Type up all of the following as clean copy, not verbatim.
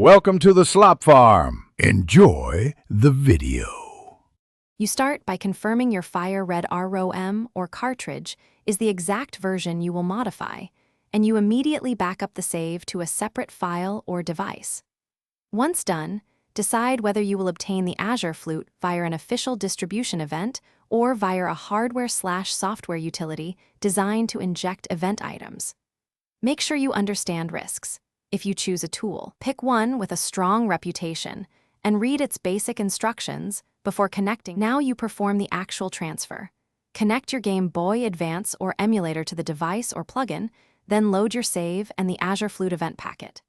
Welcome to the slop farm. Enjoy the video. You start by confirming your Fire Red ROM or cartridge is the exact version you will modify, and you immediately back up the save to a separate file or device. Once done, decide whether you will obtain the Azure Flute via an official distribution event or via a hardware/software utility designed to inject event items. Make sure you understand risks. If you choose a tool, pick one with a strong reputation and read its basic instructions before connecting. Now you perform the actual transfer. Connect your Game Boy Advance or emulator to the device or plugin, then load your save and the Azure Flute event packet.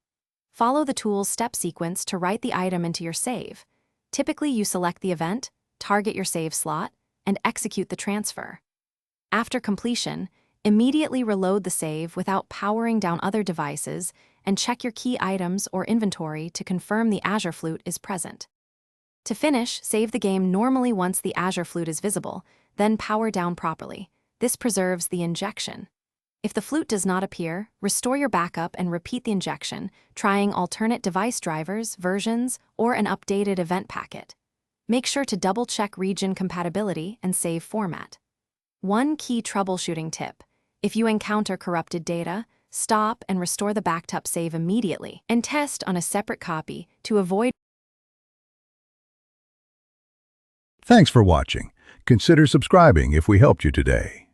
Follow the tool's step sequence to write the item into your save. Typically, you select the event, target your save slot, and execute the transfer. After completion, immediately reload the save without powering down other devices and check your key items or inventory to confirm the Azure Flute is present. To finish, save the game normally once the Azure Flute is visible, then power down properly. This preserves the injection. If the flute does not appear, restore your backup and repeat the injection, trying alternate device drivers, versions, or an updated event packet. Make sure to double-check region compatibility and save format. One key troubleshooting tip: if you encounter corrupted data, stop and restore the backed up save immediately and test on a separate copy to avoid. Thanks for watching. Consider subscribing if we helped you today.